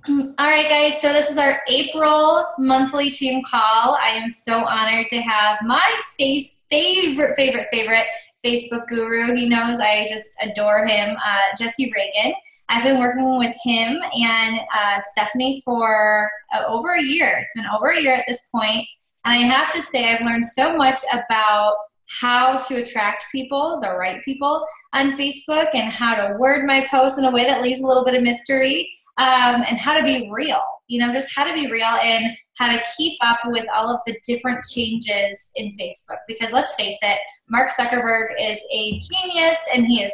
All right, guys. So this is our April monthly team call. I am so honored to have my favorite Facebook guru. He knows I just adore him, Jesse Regan. I've been working with him and Stephanie for over a year. It's been over a year at this point, and I have to say I've learned so much about how to attract people, the right people on Facebook, and how to word my posts in a way that leaves a little bit of mystery, and how to be real, just how to be real and how to keep up with all of the different changes in Facebook. Because let's face it, Mark Zuckerberg is a genius and he is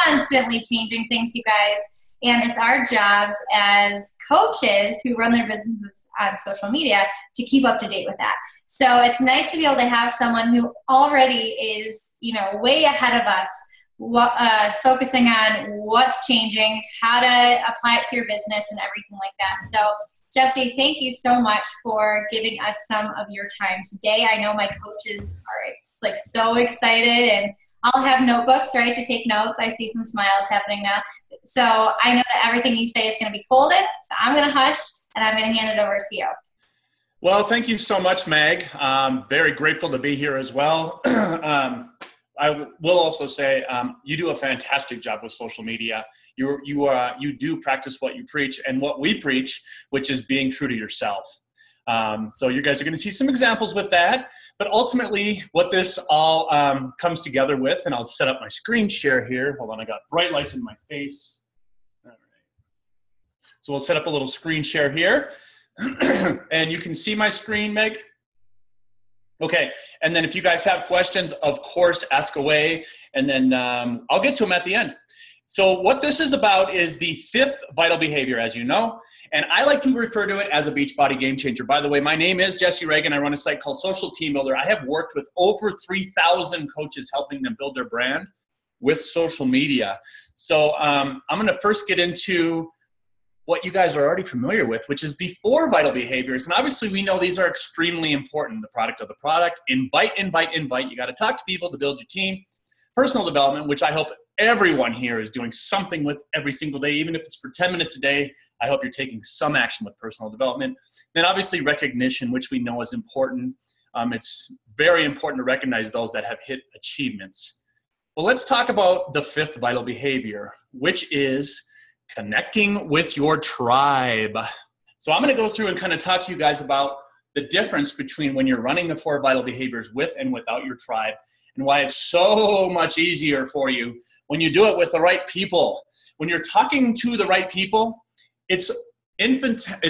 constantly changing things, you guys. And it's our jobs as coaches who run their businesses on social media to keep up to date with that. So it's nice to be able to have someone who already is, way ahead of us, focusing on what's changing, how to apply it to your business and everything like that. So Jesse, thank you so much for giving us some of your time today. I know my coaches are just so excited, and I'll have notebooks, right, to take notes. I see some smiles happening now. So I know that everything you say is going to be golden. So I'm going to hush and I'm going to hand it over to you. Well, thank you so much, Meg. Very grateful to be here as well. I will also say you do a fantastic job with social media. You do practice what you preach and what we preach, which is being true to yourself. So you guys are going to see some examples with that. But ultimately, what this all comes together with, and I'll set up my screen share here. Hold on, I got bright lights in my face. All right. So we'll set up a little screen share here. And you can see my screen, Meg? Okay, and then if you guys have questions, of course, ask away, and then I'll get to them at the end. So what this is about is the fifth vital behavior, as you know, and I like to refer to it as a Beachbody game changer. By the way, my name is Jesse Regan. I run a site called Social Team Builder. I have worked with over 3,000 coaches helping them build their brand with social media. So I'm going to first get into what you guys are already familiar with, which is the 4 vital behaviors. And obviously we know these are extremely important. The product of the product, invite. You got to talk to people to build your team. Personal development, which I hope everyone here is doing something with every single day, even if it's for 10 minutes a day. I hope you're taking some action with personal development. Then obviously recognition, which we know is important. It's very important to recognize those that have hit achievements. Well, let's talk about the 5th vital behavior, which is connecting with your tribe. So I'm going to go through and kind of talk to you guys about the difference between when you're running the 4 vital behaviors with and without your tribe, and why it's so much easier for you when you do it with the right people. When you're talking to the right people, it's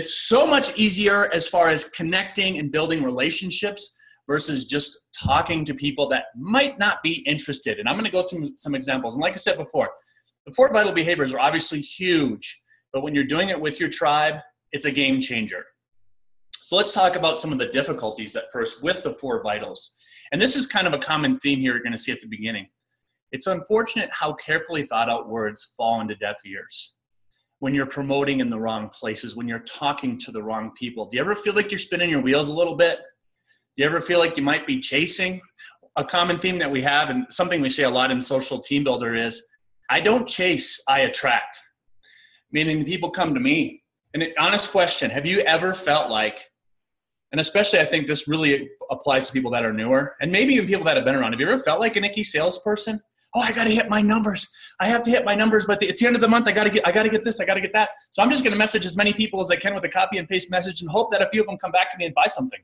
so much easier as far as connecting and building relationships versus just talking to people that might not be interested. And I'm going to go through some examples. And like I said before, the 4 vital behaviors are obviously huge, but when you're doing it with your tribe, it's a game changer. So let's talk about some of the difficulties at first with the 4 vitals. And this is kind of a common theme here you're going to see at the beginning. It's unfortunate how carefully thought out words fall into deaf ears when you're promoting in the wrong places, when you're talking to the wrong people. Do you ever feel like you're spinning your wheels a little bit? Do you ever feel like you might be chasing? A common theme that we have, and something we say a lot in Social Team Builder, is I don't chase, I attract. Meaning people come to me. And an honest question, have you ever felt like, and especially I think this really applies to people that are newer, and maybe even people that have been around, have you ever felt like an icky salesperson? Oh, I got to hit my numbers. I have to hit my numbers, but it's the end of the month. I got to get this, I got to get that. So I'm just going to message as many people as I can with a copy and paste message and hope that a few of them come back to me and buy something.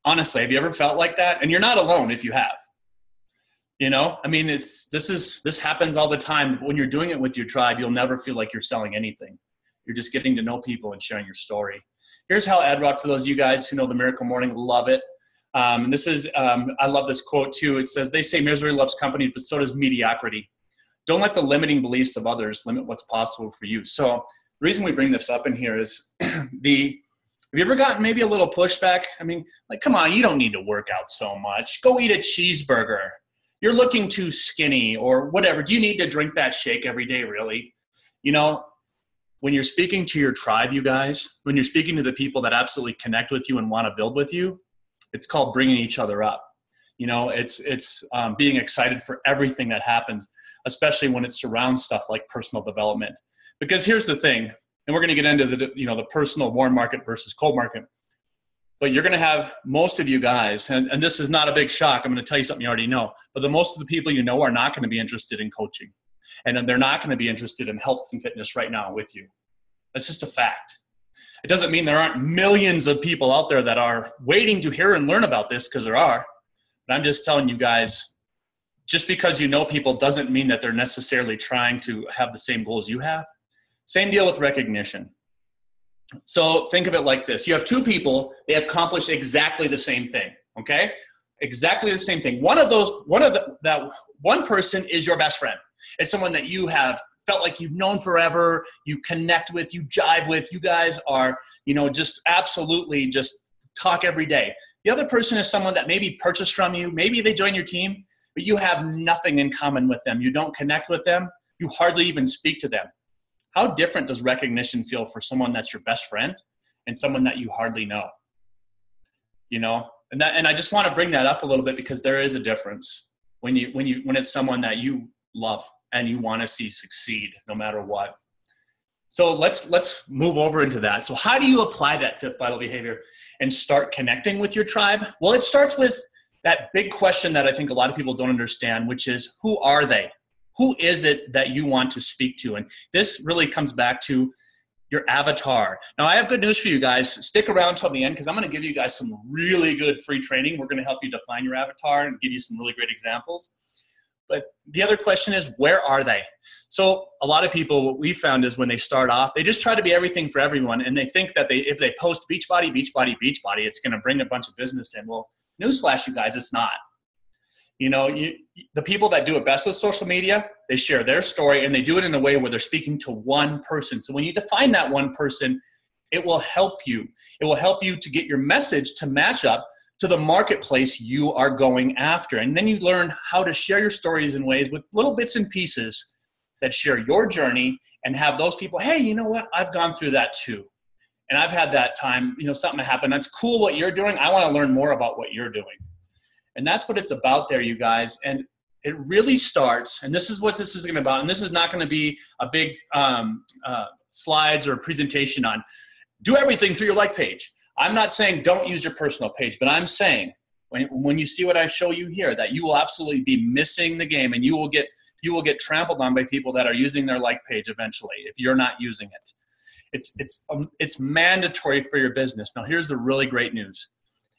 Honestly, have you ever felt like that? And you're not alone if you have. I mean, this happens all the time. When you're doing it with your tribe, you'll never feel like you're selling anything. You're just getting to know people and sharing your story. Here's how Adrock, for those of you guys who know the Miracle Morning, love it. And this is, I love this quote too. It says, they say misery loves company, but so does mediocrity. Don't let the limiting beliefs of others limit what's possible for you. So the reason we bring this up in here is have you ever gotten maybe a little pushback? I mean, like, come on, you don't need to work out so much. Go eat a cheeseburger. You're looking too skinny or whatever. Do you need to drink that shake every day, really? When you're speaking to your tribe, you guys, when you're speaking to the people that absolutely connect with you and want to build with you, it's called bringing each other up. It's being excited for everything that happens, especially when it surrounds stuff like personal development. Because here's the thing, and we're going to get into the personal warm market versus cold market. But you're going to have most of you guys, and this is not a big shock. I'm going to tell you something you already know, but most of the people you know are not going to be interested in coaching. And they're not going to be interested in health and fitness right now with you. That's just a fact. It doesn't mean there aren't millions of people out there that are waiting to hear and learn about this, because there are. But I'm just telling you guys, just because you know people doesn't mean that they're necessarily trying to have the same goals you have. Same deal with recognition. So think of it like this. You have two people, they accomplish exactly the same thing, okay? Exactly the same thing. That one person is your best friend. It's someone that you have felt like you've known forever, you connect with, you jive with, you guys are, just absolutely just talk every day. The other person is someone that maybe purchased from you, maybe they join your team, but you have nothing in common with them. You don't connect with them. You hardly even speak to them. How different does recognition feel for someone that's your best friend and someone that you hardly know? And I just want to bring that up a little bit, because there is a difference when it's someone that you love and you want to see succeed no matter what. So let's move over into that. So how do you apply that fifth vital behavior and start connecting with your tribe? Well, it starts with that big question that I think a lot of people don't understand, which is, who are they? Who is it that you want to speak to? And this really comes back to your avatar. Now, I have good news for you guys. Stick around till the end, because I'm going to give you guys some really good free training. We're going to help you define your avatar and give you some really great examples. But the other question is, where are they? So a lot of people, what we found is when they start off, they just try to be everything for everyone. And they think that if they post Beachbody, Beachbody, Beachbody, it's going to bring a bunch of business in. Well, newsflash, you guys, it's not. The people that do it best with social media, they share their story and they do it in a way where they're speaking to one person. So when you define that one person, it will help you. It will help you to get your message to match up to the marketplace you are going after. And then you learn how to share your stories in ways with little bits and pieces that share your journey and have those people, hey, you know what? I've gone through that too. And I've had that time, something happened. That's cool what you're doing. I want to learn more about what you're doing. And that's what it's about there, you guys. And it really starts, and this is what this is going to be about, and this is not going to be a big slides or presentation on do everything through your like page. I'm not saying don't use your personal page, but I'm saying when you see what I show you here, that you will absolutely be missing the game, and you will get trampled on by people that are using their like page eventually if you're not using it. It's mandatory for your business. Now, here's the really great news.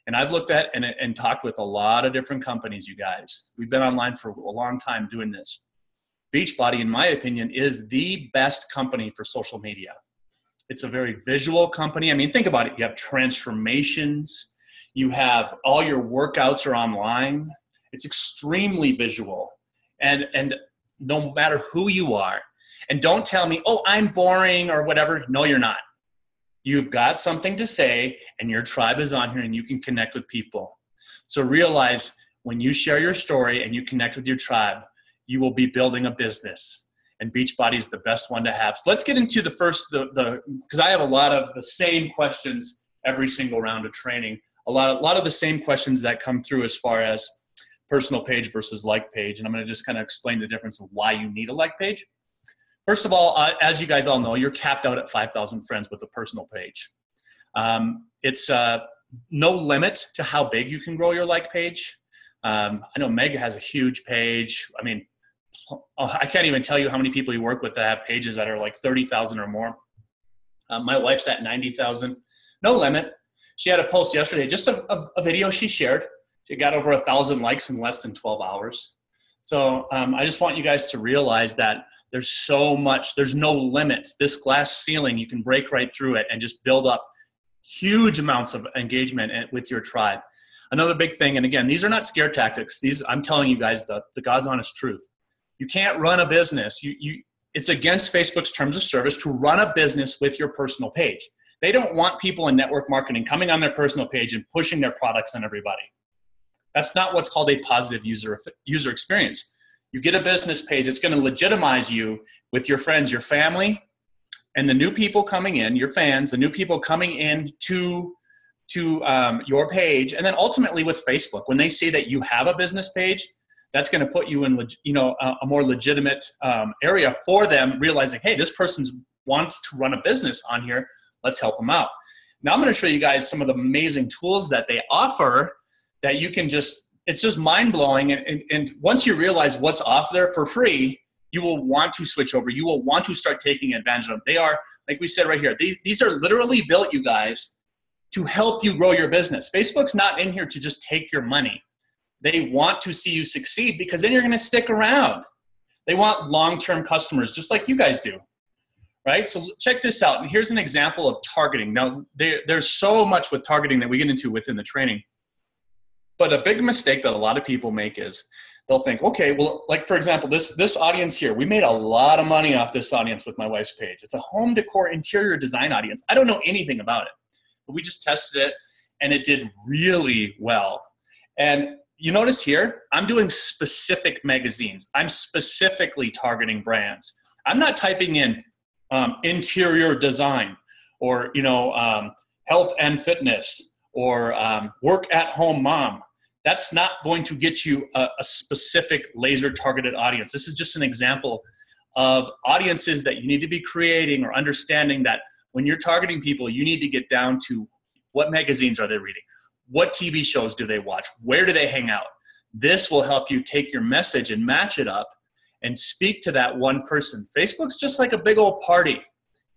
And I've looked at and talked with a lot of different companies, you guys. We've been online for a long time doing this. Beachbody, in my opinion, is the best company for social media. It's a very visual company. I mean, think about it. You have transformations. You have all your workouts are online. It's extremely visual. And no matter who you are, and don't tell me, oh, I'm boring or whatever. No, you're not. You've got something to say, and your tribe is on here, and you can connect with people. So realize when you share your story and you connect with your tribe, you will be building a business. And Beachbody is the best one to have. So let's get into the first, because I have a lot of the same questions every single round of training. A lot of the same questions that come through as far as personal page versus like page. And I'm going to just kind of explain the difference of why you need a like page. First of all, as you guys all know, you're capped out at 5,000 friends with a personal page. It's no limit to how big you can grow your like page. I know Meg has a huge page. I mean, I can't even tell you how many people you work with that have pages that are like 30,000 or more. My wife's at 90,000. No limit. She had a post yesterday, just a video she shared. She got over 1,000 likes in less than 12 hours. So I just want you guys to realize that there's so much, there's no limit. This glass ceiling, you can break right through it and just build up huge amounts of engagement with your tribe. Another big thing, and again, these are not scare tactics. I'm telling you guys the God's honest truth. You can't run a business. It's against Facebook's terms of service to run a business with your personal page. They don't want people in network marketing coming on their personal page and pushing their products on everybody. That's not what's called a positive user experience. You get a business page, it's going to legitimize you with your friends, your family, and the new people coming in, your fans, the new people coming in to your page. And then ultimately with Facebook, when they see that you have a business page, that's going to put you in a more legitimate area for them, realizing, hey, this person's wants to run a business on here, let's help them out. Now I'm going to show you guys some of the amazing tools that they offer that you can just, it's just mind-blowing. And once you realize what's off there for free, you will want to switch over. You will want to start taking advantage of them. They are, like we said right here, these are literally built, you guys, to help you grow your business. Facebook's not in here to just take your money. They want to see you succeed because then you're going to stick around. They want long-term customers, just like you guys do, right? So check this out. And here's an example of targeting. Now, there's so much with targeting that we get into within the training. But a big mistake that a lot of people make is they'll think, okay, well, like for example, this audience here, we made a lot of money off this audience with my wife's page. It's a home decor interior design audience. I don't know anything about it, but we just tested it and it did really well. And you notice here, I'm doing specific magazines. I'm specifically targeting brands. I'm not typing in interior design or, health and fitness or work at home mom. That's not going to get you a specific laser targeted audience. This is just an example of audiences that you need to be creating or understanding that when you're targeting people, you need to get down to what magazines are they reading? What TV shows do they watch? Where do they hang out? This will help you take your message and match it up and speak to that one person. Facebook's just like a big old party.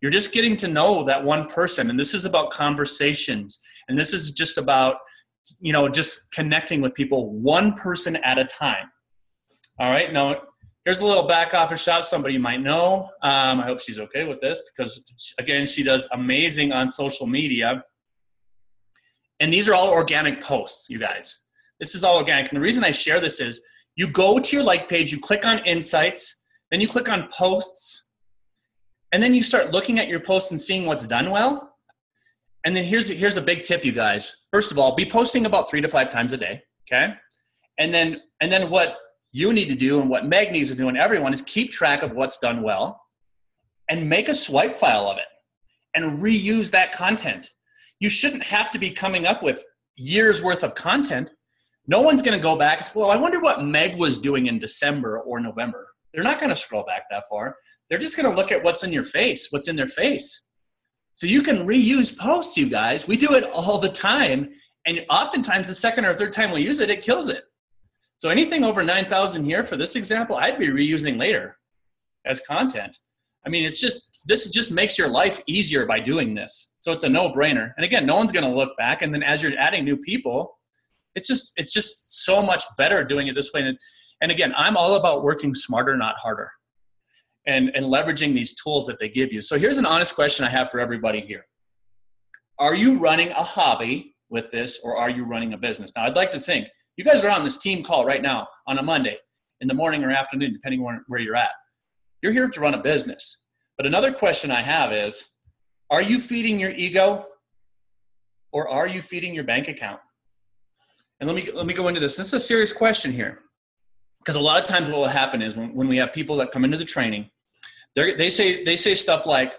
You're just getting to know that one person. And this is about conversations. And this is just about, just connecting with people one person at a time. All right. Now, here's a little back office shot somebody you might know. I hope she's okay with this because, again, she does amazing on social media. And these are all organic posts, you guys. This is all organic. And the reason I share this is you go to your like page, you click on insights, then you click on posts, and then you start looking at your posts and seeing what's done well. And then here's a big tip, you guys. First of all, be posting about 3 to 5 times a day, okay? And then what you need to do and what Meg needs to do and everyone is keep track of what's done well and make a swipe file of it and reuse that content. You shouldn't have to be coming up with years worth of content. No one's going to go back and say, well, I wonder what Meg was doing in December or November. They're not going to scroll back that far. They're just going to look at what's in your face, what's in their face. So you can reuse posts, you guys. We do it all the time. And oftentimes the second or third time we use it, it kills it. So anything over 9,000 here for this example, I'd be reusing later as content. I mean, this just makes your life easier by doing this. So it's a no-brainer. And again, no one's going to look back. And then as you're adding new people, it's just so much better doing it this way. And again, I'm all about working smarter, not harder, and leveraging these tools that they give you. So here's an honest question I have for everybody here. Are you running a hobby with this, or are you running a business? Now, I'd like to think you guys are on this team call right now on a Monday in the morning or afternoon, depending on where you're at. You're here to run a business. But another question I have is, are you feeding your ego, or are you feeding your bank account? And let me go into this. This is a serious question here, because a lot of times what will happen is when we have people that come into the training, they say stuff like,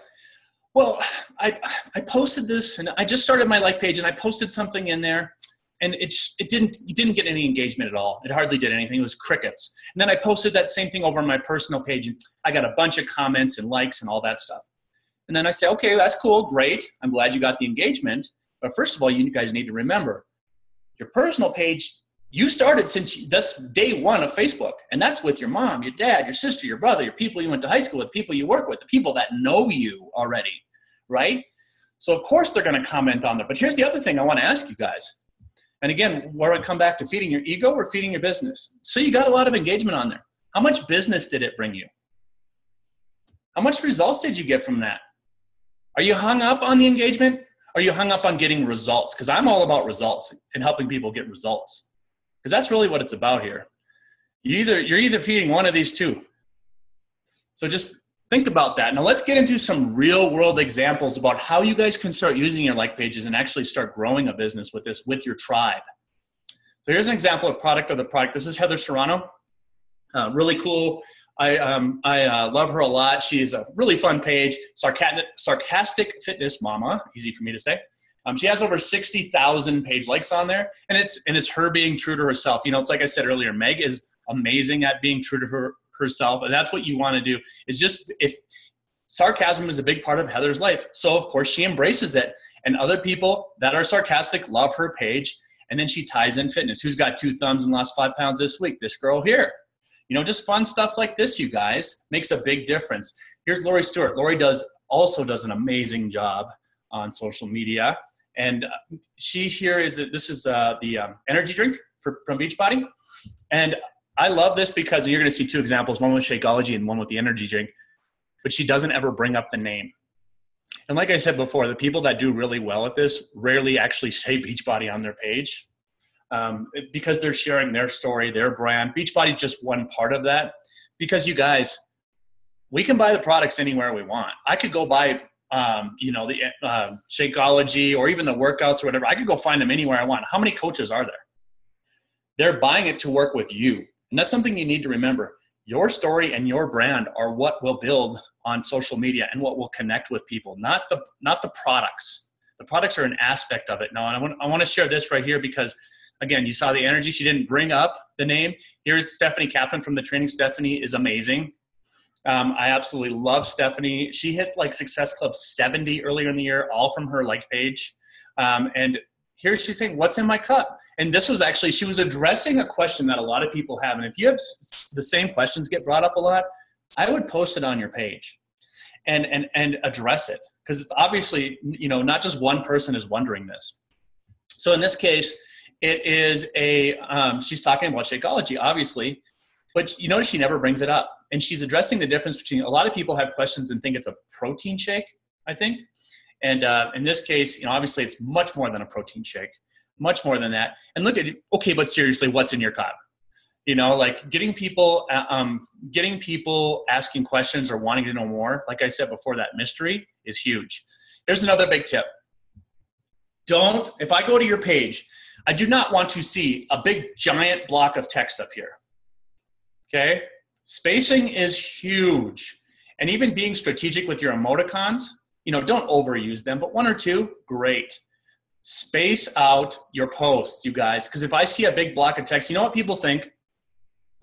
well, I posted this and I just started my like page and I posted something in there and it didn't get any engagement at all. It hardly did anything. It was crickets. And then I posted that same thing over on my personal page and I got a bunch of comments and likes and all that stuff. And then I say, okay, that's cool, great. I'm glad you got the engagement. But first of all, you guys need to remember, your personal page, you started that's day one of Facebook. And that's with your mom, your dad, your sister, your brother, your people you went to high school with, people you work with, the people that know you already, right? So of course they're going to comment on there. But here's the other thing I want to ask you guys. And again, where I come back to feeding your ego or feeding your business. So you got a lot of engagement on there. How much business did it bring you? How much results did you get from that? Are you hung up on the engagement? Or are you hung up on getting results? Because I'm all about results and helping people get results. Because that's really what it's about here. You're either feeding one of these two. So just think about that. Now let's get into some real world examples about how you guys can start using your like pages and actually start growing a business with this, with your tribe. So here's an example of product of the product. This is Heather Serrano. Really cool. I love her a lot. She is a really fun page. Sarcastic Fitness Mama, easy for me to say. She has over 60,000 page likes on there, and it's her being true to herself. It's like I said earlier, Meg is amazing at being true to herself, and that's what you want to do. Is just sarcasm is a big part of Heather's life. So of course she embraces it. And other people that are sarcastic love her page. And then she ties in fitness. Who's got 2 thumbs and lost 5 pounds this week? This girl here. You know, just fun stuff like this, you guys, makes a big difference. Here's Lori Stewart. Lori also does an amazing job on social media. And this is the energy drink from Beachbody. And I love this because you're going to see 2 examples, one with Shakeology and one with the energy drink, but she doesn't ever bring up the name. And like I said before, the people that do really well at this rarely actually say Beachbody on their page because they're sharing their story, their brand. Beachbody is just one part of that because you guys, we can buy the products anywhere we want. I could go buy, the Shakeology or even the workouts or whatever. I could go find them anywhere I want. How many coaches are there? They're buying it to work with you. And that's something you need to remember. Your story and your brand are what will build on social media and what will connect with people, not the products. The products are an aspect of it. Now, I want to share this right here because, again, you saw the energy. She didn't bring up the name. Here's Stephanie Kaplan from the training. Stephanie is amazing. I absolutely love Stephanie. She hit like Success Club 70 earlier in the year, all from her like page. And here she's saying, what's in my cup? And this was actually, she was addressing a question that a lot of people have. And if you have the same questions get brought up a lot, I would post it on your page and address it. Because it's obviously, not just one person is wondering this. So in this case, it is she's talking about Shakeology, obviously, but you notice she never brings it up. And she's addressing the difference between, a lot of people have questions and think it's a protein shake, I think. And in this case, obviously it's much more than a protein shake, much more than that. And look at it, okay, but seriously, what's in your cup? Like getting people asking questions or wanting to know more, like I said before, that mystery is huge. Here's another big tip. If I go to your page, I do not want to see a big giant block of text up here. Okay? Spacing is huge. And even being strategic with your emoticons, don't overuse them, but 1 or 2, great. Space out your posts, you guys, because if I see a big block of text, you know what people think?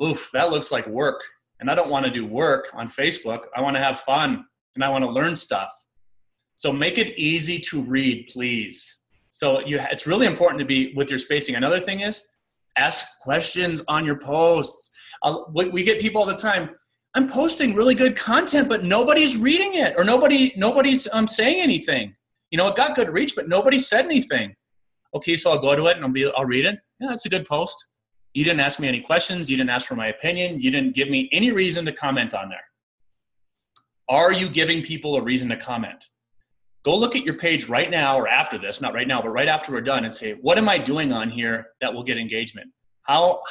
Oof, that looks like work. And I don't want to do work on Facebook. I want to have fun and I want to learn stuff. So make it easy to read, please. So it's really important to be with your spacing. Another thing is ask questions on your posts. We get people all the time, I'm posting really good content, but nobody's reading it or nobody's saying anything. It got good reach, but nobody said anything. Okay, so I'll go to it and I'll read it. Yeah, that's a good post. You didn't ask me any questions. You didn't ask for my opinion. You didn't give me any reason to comment on there. Are you giving people a reason to comment? Go look at your page right now or after this, not right now, but right after we're done and say, what am I doing on here that will get engagement? How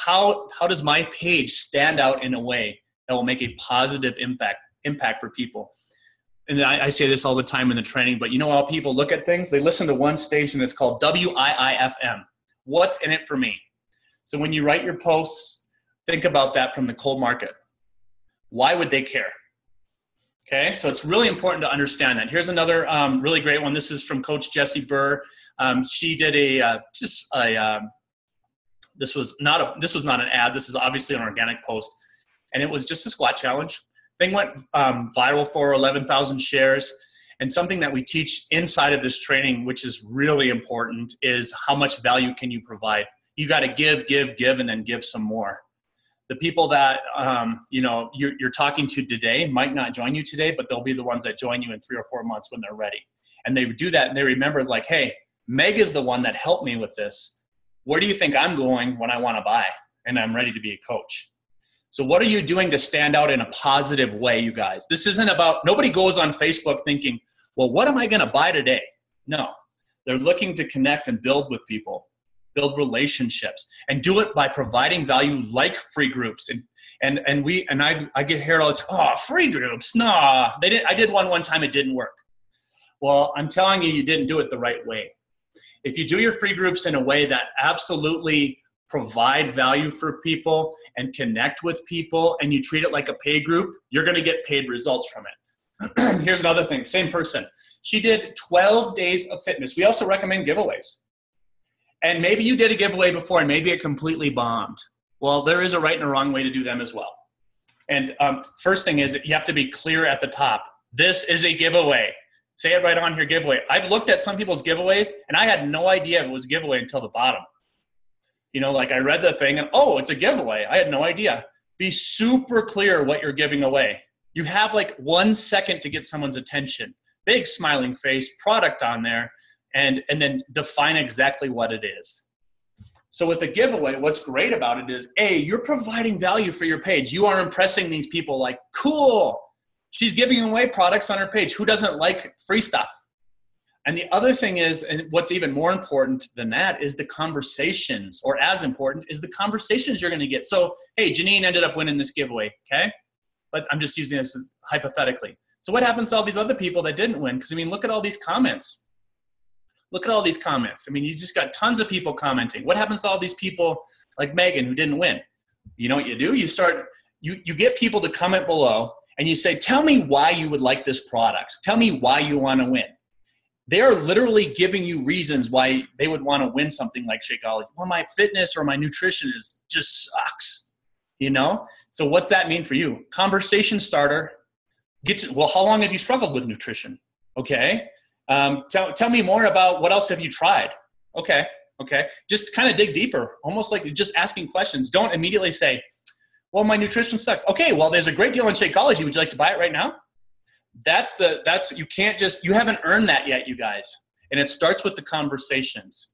does my page stand out in a way that will make a positive impact for people? And I say this all the time in the training, but how people look at things? They listen to one station that's called WIIFM. What's in it for me? So when you write your posts, think about that from the cold market. Why would they care? Okay, so it's really important to understand that. Here's another really great one. This is from Coach Jessie Burr. She did this was not an ad. This is obviously an organic post, and it was just a squat challenge. Thing went viral for 11,000 shares. And something that we teach inside of this training, which is really important, is how much value can you provide? You got to give, and then give some more. The people that you're talking to today might not join you today, but they'll be the ones that join you in 3 or 4 months when they're ready. And they do that, and they remember, like, hey, Meg is the one that helped me with this. Where do you think I'm going when I want to buy and I'm ready to be a coach? So what are you doing to stand out in a positive way, you guys? This isn't about, nobody goes on Facebook thinking, well, what am I going to buy today? No, they're looking to connect and build with people, build relationships, and do it by providing value like free groups. And I get here all the time, oh, free groups, nah. I did one time, it didn't work. Well, I'm telling you, you didn't do it the right way. If you do your free groups in a way that absolutely provide value for people and connect with people, and you treat it like a paid group, you're going to get paid results from it. Here's another thing, same person. She did 12 days of fitness. We also recommend giveaways. And maybe you did a giveaway before and maybe it completely bombed. Well, there is a right and a wrong way to do them as well. And first thing is you have to be clear at the top. This is a giveaway. Say it right on here, giveaway. I've looked at some people's giveaways, and I had no idea it was a giveaway until the bottom. You know, like I read the thing, and oh, it's a giveaway. I had no idea. Be super clear what you're giving away. You have like 1 second to get someone's attention. Big smiling face, product on there, and then define exactly what it is. So with a giveaway, what's great about it is, A, you're providing value for your page. You are impressing these people like, cool, she's giving away products on her page. Who doesn't like free stuff? And the other thing is, and what's even more important than that is the conversations, or as important is the conversations you're going to get. So, hey, Janine ended up winning this giveaway, okay? But I'm just using this as hypothetically. So what happens to all these other people that didn't win? Because, I mean, look at all these comments. Look at all these comments. I mean, you just got tons of people commenting. What happens to all these people like Megan who didn't win? You know what you do? You get people to comment below and you say, tell me why you would like this product. Tell me why you want to win. They are literally giving you reasons why they would want to win something like Shakeology. Well, my fitness or my nutrition just sucks, you know? So what's that mean for you? Conversation starter. Well, how long have you struggled with nutrition? Okay. Tell me more about what else have you tried? Okay. Just kind of dig deeper, almost like just asking questions. Don't immediately say, well, my nutrition sucks. Okay, well, there's a great deal in Shakeology. Would you like to buy it right now? You haven't earned that yet, you guys. And it starts with the conversations.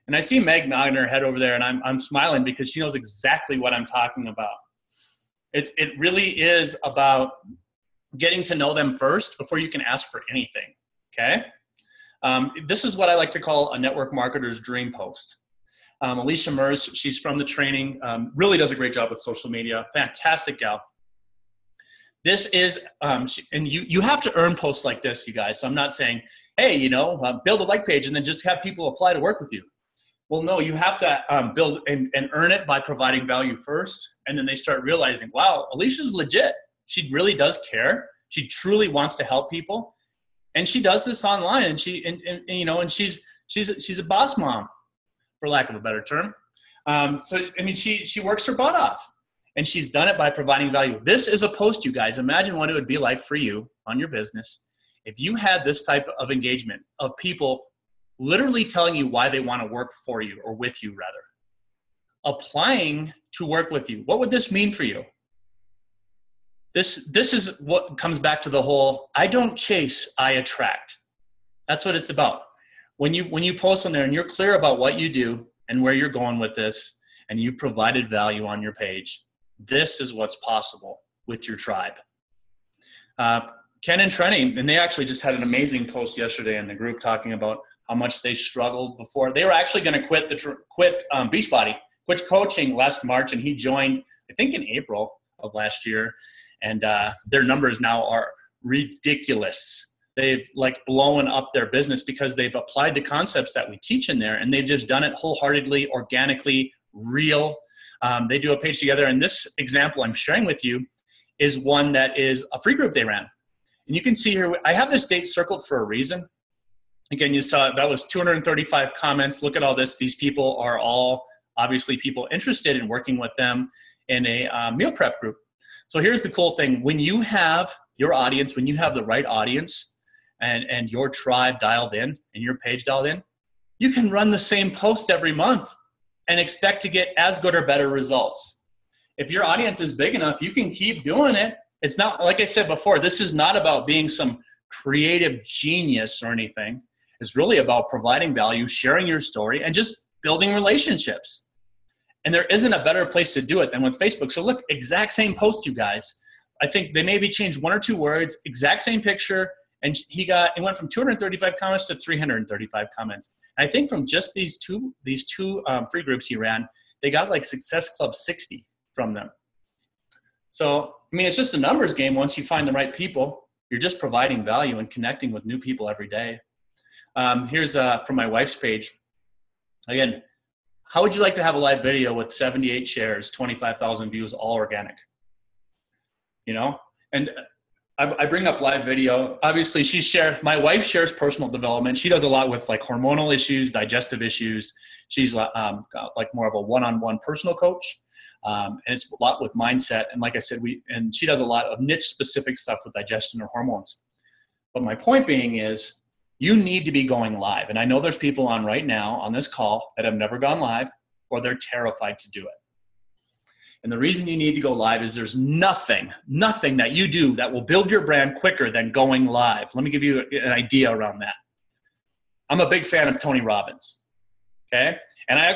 And I see Meg nodding her head over there, and I'm smiling because she knows exactly what I'm talking about. It really is about getting to know them first before you can ask for anything. Okay. This is what I like to call a network marketer's dream post. Alicia Mers, she's from the training, really does a great job with social media. Fantastic gal. This is, and you have to earn posts like this, you guys. So I'm not saying, hey, build a like page and then just have people apply to work with you. Well, no, you have to build and earn it by providing value first. And then they start realizing, wow, Alicia's legit. She really does care. She truly wants to help people. And she does this online, and she's a boss mom, for lack of a better term. She works her butt off, and she's done it by providing value. This is a post, you guys. Imagine what it would be like for you on your business if you had this type of engagement of people literally telling you why they want to work for you, or with you rather, applying to work with you. What would this mean for you? This is what comes back to the whole, I don't chase, I attract. That's what it's about. When you post on there and you're clear about what you do and where you're going with this, and you've provided value on your page, this is what's possible with your tribe. Ken and Trenny, and they actually just had an amazing post yesterday in the group talking about how much they struggled before. They were actually going to quit Beachbody, quit coaching last March, and he joined, I think, in April of last year. And their numbers now are ridiculous. They've like blown up their business because they've applied the concepts that we teach in there, and they've just done it wholeheartedly, organically, real. They do a page together. And this example I'm sharing with you is one that is a free group they ran. And you can see here, I have this date circled for a reason. Again, you saw that was 235 comments. Look at all this. These people are all obviously people interested in working with them in a meal prep group. So here's the cool thing. When you have your audience, when you have the right audience and your tribe dialed in and your page dialed in, you can run the same post every month and expect to get as good or better results. If your audience is big enough, you can keep doing it. It's not, like I said before, this is not about being some creative genius or anything. It's really about providing value, sharing your story, and just building relationships. And there isn't a better place to do it than with Facebook. So look, exact same post, you guys. I think they maybe changed 1 or 2 words, exact same picture, and it went from 235 comments to 335 comments. And I think from just these two free groups he ran, they got like Success Club 60 from them. So, I mean, it's just a numbers game. Once you find the right people, you're just providing value and connecting with new people every day. Here's from my wife's page. Again, how would you like to have a live video with 78 shares, 25,000 views, all organic? And I bring up live video. Obviously, my wife shares personal development. She does a lot with like hormonal issues, digestive issues. She's got like more of a one-on-one personal coach. And it's a lot with mindset. And like I said, she does a lot of niche specific stuff with digestion or hormones. But my point being is you need to be going live. And I know there's people on right now on this call that have never gone live or they're terrified to do it. And the reason you need to go live is there's nothing that you do that will build your brand quicker than going live. Let me give you an idea around that. I'm a big fan of Tony Robbins, okay? And I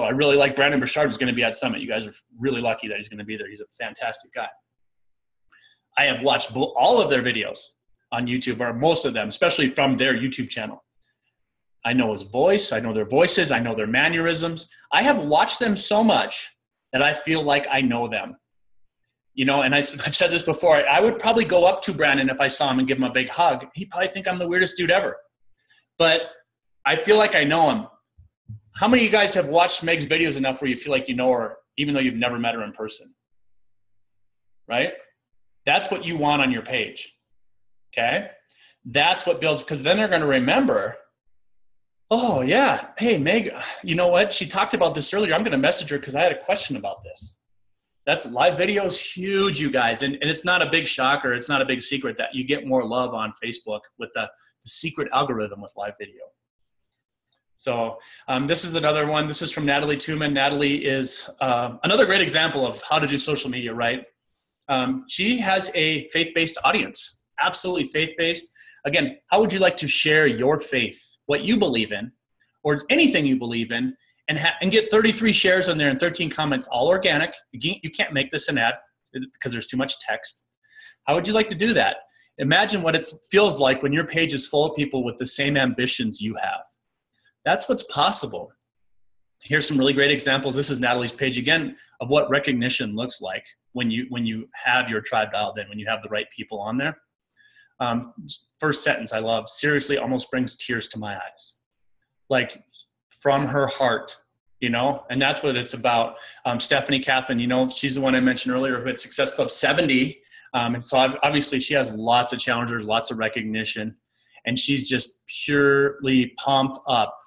really like Brandon Burchard, who's going to be at Summit. You guys are really lucky that he's going to be there. He's a fantastic guy. I have watched all of their videos on YouTube, or most of them, especially from their YouTube channel. I know his voice. I know their voices. I know their mannerisms. I have watched them so much that I feel like I know them. You know, and I've said this before, I would probably go up to Brandon if I saw him and give him a big hug. He'd probably think I'm the weirdest dude ever. But I feel like I know him. How many of you guys have watched Meg's videos enough where you feel like you know her, even though you've never met her in person? Right? That's what you want on your page. Okay? That's what builds, because then they're going to remember, oh, yeah, hey, Meg, you know what? She talked about this earlier. I'm going to message her because I had a question about this. That's live video is huge, you guys. And it's not a big shocker. It's not a big secret that you get more love on Facebook with the secret algorithm with live video. So this is another one. This is from Natalie Tuman. Natalie is another great example of how to do social media right. She has a faith-based audience, absolutely faith-based. Again, how would you like to share your faith, what you believe in, or anything you believe in, and get 33 shares on there and 13 comments, all organic? You can't make this an ad because there's too much text. How would you like to do that? Imagine what it feels like when your page is full of people with the same ambitions you have. That's what's possible. Here's some really great examples. This is Natalie's page again of what recognition looks like when you have your tribe dialed in, when you have the right people on there. First sentence I love, seriously almost brings tears to my eyes. Like from her heart, you know, and that's what it's about. Stephanie Kaplan, you know, she's the one I mentioned earlier who had Success Club 70. And so obviously she has lots of challengers, lots of recognition, and she's just purely pumped up,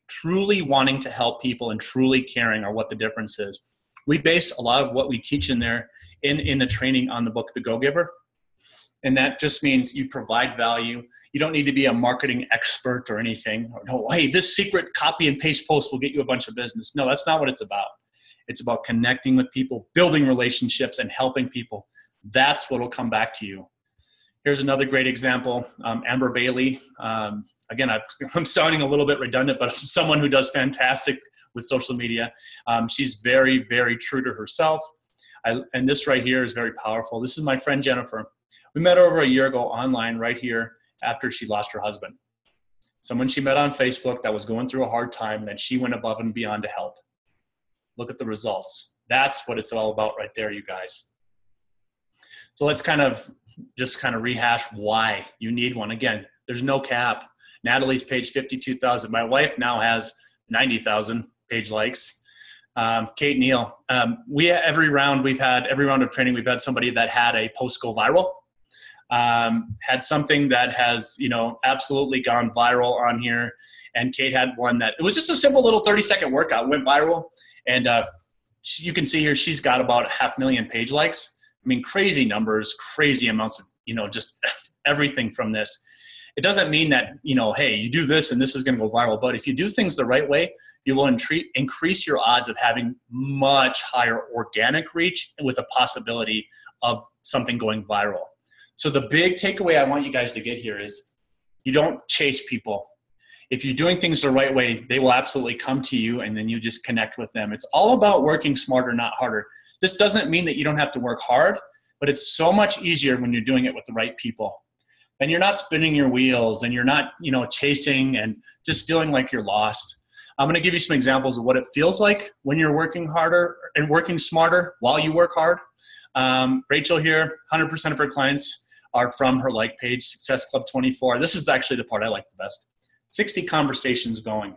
truly wanting to help people and truly caring are what the difference is. We base a lot of what we teach in there in the training on the book, The Go-Giver. And that just means you provide value. You don't need to be a marketing expert or anything. Or, no, hey, this secret copy and paste post will get you a bunch of business. No, that's not what it's about. It's about connecting with people, building relationships, and helping people. That's what will come back to you. Here's another great example. Amber Bailey. Again, I'm sounding a little bit redundant, but someone who does fantastic with social media. She's very, very true to herself. And this right here is very powerful. This is my friend Jennifer. We met over a year ago online right here after she lost her husband. Someone she met on Facebook that was going through a hard time, that she went above and beyond to help. Look at the results. That's what it's all about right there, you guys. So let's just rehash why you need one. Again, there's no cap. Natalie's page 52,000. My wife now has 90,000 page likes. Kate Neal, every round of training, we've had somebody that had a post go viral. Had something that has, absolutely gone viral on here. And Kate had one that, it was just a simple little 30-second workout, went viral. And you can see here, she's got about 500,000 page likes. I mean, crazy numbers, crazy amounts of, just everything from this. It doesn't mean that, hey, you do this and this is going to go viral. But if you do things the right way, you will increase your odds of having much higher organic reach with a possibility of something going viral. So the big takeaway I want you guys to get here is you don't chase people. If you're doing things the right way, they will absolutely come to you, and then you just connect with them. It's all about working smarter, not harder. This doesn't mean that you don't have to work hard, but it's so much easier when you're doing it with the right people. Then you're not spinning your wheels, and you're not, chasing and just feeling like you're lost. I'm going to give you some examples of what it feels like when you're working harder and working smarter while you work hard. Rachel here, 100% of her clients are from her like page, Success Club 24. This is actually the part I like the best. 60 conversations going.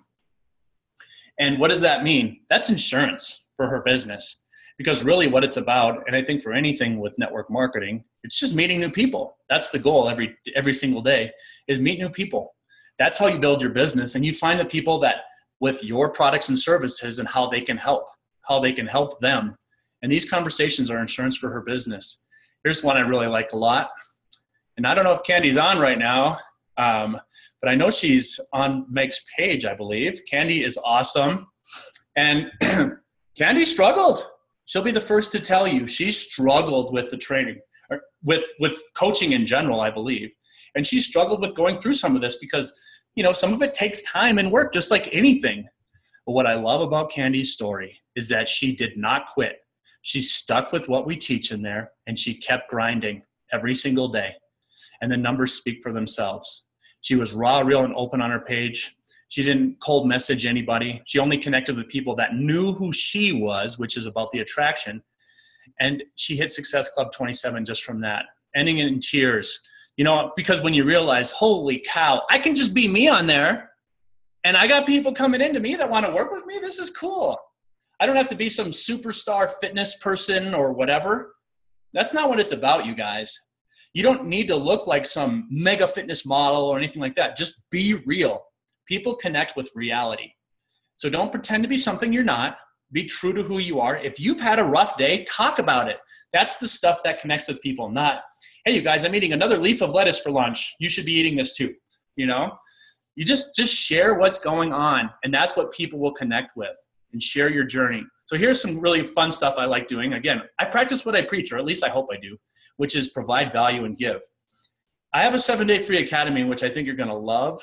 And what does that mean? That's insurance for her business, because really what it's about, and I think for anything with network marketing, it's just meeting new people. That's the goal every single day, is meet new people. That's how you build your business, and you find the people that with your products and services and how they can help them. And these conversations are insurance for her business. Here's one I really like a lot. And I don't know if Candy's on right now, but I know she's on Meg's page, I believe. Candy is awesome. And Candy struggled. She'll be the first to tell you she struggled with the training, or with coaching in general, I believe. And she struggled with going through some of this because, some of it takes time and work, just like anything. But what I love about Candy's story is that she did not quit. She stuck with what we teach in there, and she kept grinding every single day. And the numbers speak for themselves. She was raw, real, and open on her page. She didn't cold message anybody. She only connected with people that knew who she was, which is about the attraction. And she hit Success Club 27 just from that, ending in tears. Because when you realize, holy cow, I can just be me on there. And I got people coming into me that want to work with me. This is cool. I don't have to be some superstar fitness person or whatever. That's not what it's about, you guys. You don't need to look like some mega fitness model or anything like that. Just be real. People connect with reality. So don't pretend to be something you're not. Be true to who you are. If you've had a rough day, talk about it. That's the stuff that connects with people, not, hey, you guys, I'm eating another leaf of lettuce for lunch. You should be eating this too. You just share what's going on, and that's what people will connect with, and share your journey. So here's some really fun stuff I like doing. Again, I practice what I preach, or at least I hope I do, which is provide value and give. I have a 7-day free academy, which I think you're going to love.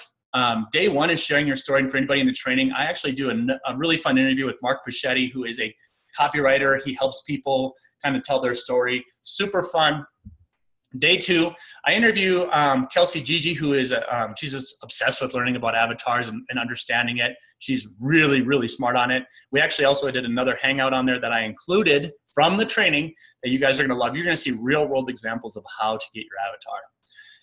Day one is sharing your story. And for anybody in the training, I actually do a really fun interview with Mark Pachetti, who is a copywriter. He helps people kind of tell their story. Super fun. Day two, I interview Kelsey Gigi, who is she's just obsessed with learning about avatars and understanding it. She's really, really smart on it. We actually also did another hangout on there that I included from the training that you guys are going to love. You're going to see real world examples of how to get your avatar.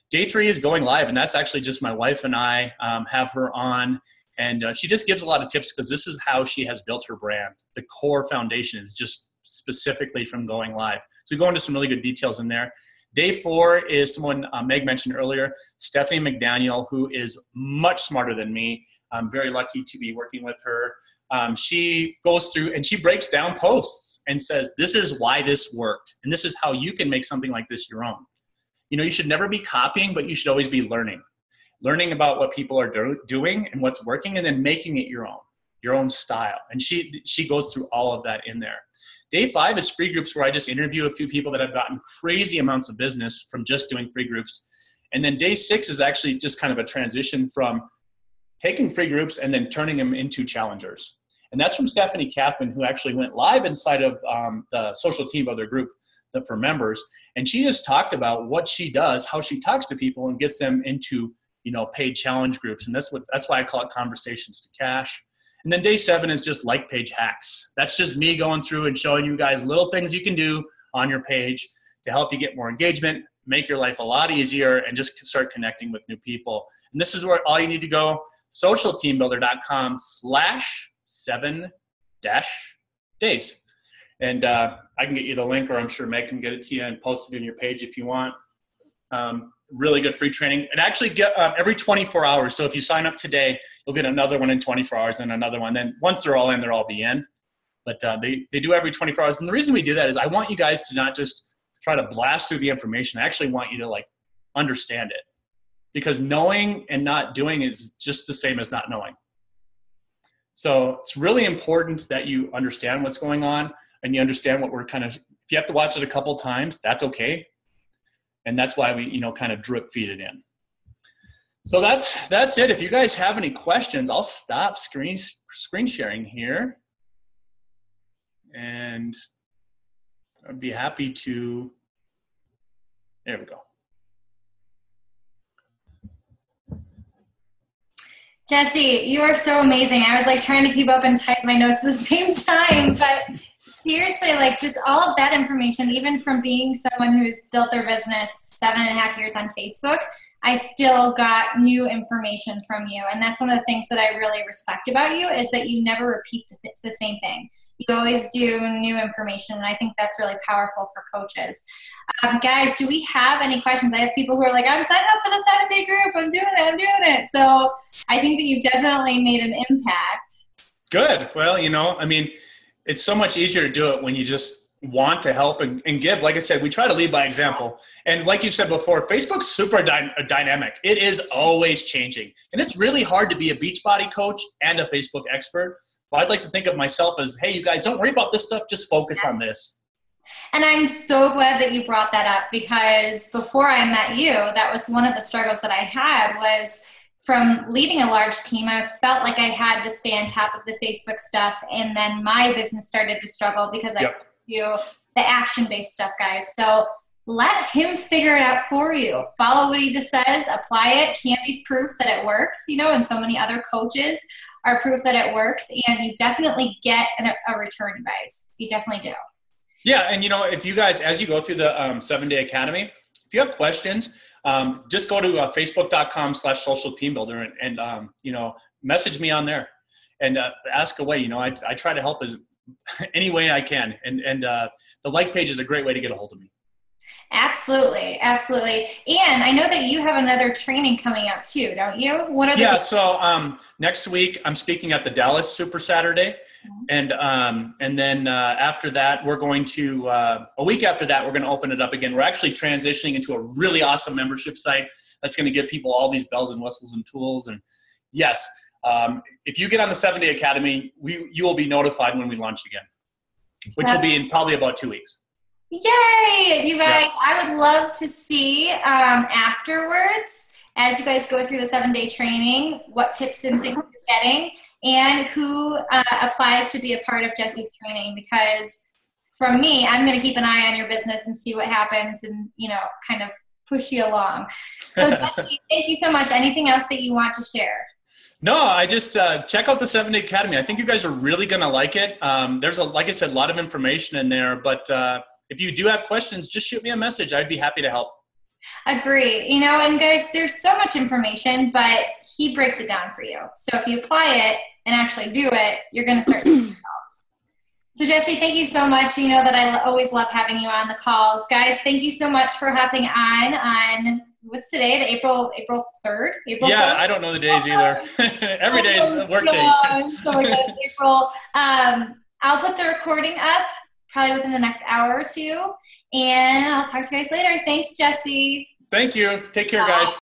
Day three is going live, and that's actually just my wife and I have her on. And she just gives a lot of tips because this is how she has built her brand. The core foundation is just specifically from going live. So we go into some really good details in there. Day four is someone Meg mentioned earlier, Stephanie McDaniel, who is much smarter than me. I'm very lucky to be working with her. She goes through and she breaks down posts and says, this is why this worked. And this is how you can make something like this your own. You should never be copying, but you should always be learning about what people are doing and what's working, and then making it your own style. And she goes through all of that in there. Day five is free groups, where I just interview a few people that have gotten crazy amounts of business from just doing free groups. And then day six is actually just kind of a transition from taking free groups and then turning them into challengers. And that's from Stephanie Kathman, who actually went live inside of the social team of their group for members. And she just talked about what she does, how she talks to people and gets them into, paid challenge groups. And that's why I call it Conversations to Cash. And then day seven is just like page hacks. That's just me going through and showing you guys little things you can do on your page to help you get more engagement, make your life a lot easier, and just start connecting with new people. And this is where all you need to go, socialteambuilder.com/7-days. And I can get you the link, or I'm sure Meg can get it to you and post it in your page if you want. Really good free training. It actually get every 24 hours. So if you sign up today, you'll get another one in 24 hours and another one. Then once they're all in, they'll all be in. But they do every 24 hours. And the reason we do that is I want you guys to not just try to blast through the information. I actually want you to understand it, because knowing and not doing is just the same as not knowing. So it's really important that you understand what's going on, and you understand what we're if you have to watch it a couple times, that's okay. And that's why we, kind of drip feed it in. So that's it. If you guys have any questions, I'll stop screen sharing here. And I'd be happy to, there we go. Jesse, you are so amazing. I was trying to keep up and type my notes at the same time, but seriously, just all of that information, even from being someone who's built their business 7.5 years on Facebook, I still got new information from you. And that's one of the things that I really respect about you, is that you never repeat the same thing. You always do new information. And I think that's really powerful for coaches. Guys, do we have any questions? I have people who are like, I'm signing up for the 7-day group. I'm doing it. So I think that you've definitely made an impact. Good. Well, it's so much easier to do it when you just want to help and give. Like I said, we try to lead by example. And like you said before, Facebook's super dynamic. It is always changing. And it's really hard to be a Beachbody coach and a Facebook expert. But I'd like to think of myself as, hey, you guys, don't worry about this stuff. Just focus on this. And I'm so glad that you brought that up, because before I met you, that was one of the struggles that I had, was from leading a large team. I felt like I had to stay on top of the Facebook stuff. And then my business started to struggle because I couldn't do the action-based stuff, guys. So let him figure it out for you. Follow what he just says, apply it. Candy's proof that it works, and so many other coaches are proof that it works. And you definitely get a return, guys. You definitely do. Yeah, and if you guys, as you go through the 7-Day Academy, if you have questions, just go to facebook.com/socialteambuilder and message me on there and ask away. I try to help as any way I can, and the like page is a great way to get a hold of me. Absolutely, absolutely. And I know that you have another training coming up too, don't you? What are the dates? So next week I'm speaking at the Dallas Super Saturday. And then after that, we're going to, a week after that, we're going to open it up again. We're actually transitioning into a really awesome membership site that's going to give people all these bells and whistles and tools. And yes, if you get on the 7-Day Academy, you will be notified when we launch again, which will be in probably about 2 weeks. Yay! You guys, yeah. I would love to see afterwards, as you guys go through the 7-day training, what tips and things you're getting, and who applies to be a part of Jesse's training. Because from me, I'm going to keep an eye on your business and see what happens and, kind of push you along. So Jesse, thank you so much. Anything else that you want to share? No, I just check out the 7-Day Academy. I think you guys are really going to like it. There's, like I said, a lot of information in there. But if you do have questions, just shoot me a message. I'd be happy to help. Agree. And guys, there's so much information, but he breaks it down for you. So if you apply it and actually do it, you're going to start seeing results. So Jesse, thank you so much. You know that I always love having you on the calls. Guys, thank you so much for hopping on what's today? The April 3rd? April 3rd? I don't know the days either. Every day is a work day. April. I'll put the recording up probably within the next hour or two. And I'll talk to you guys later. Thanks, Jesse. Thank you. Take care, guys.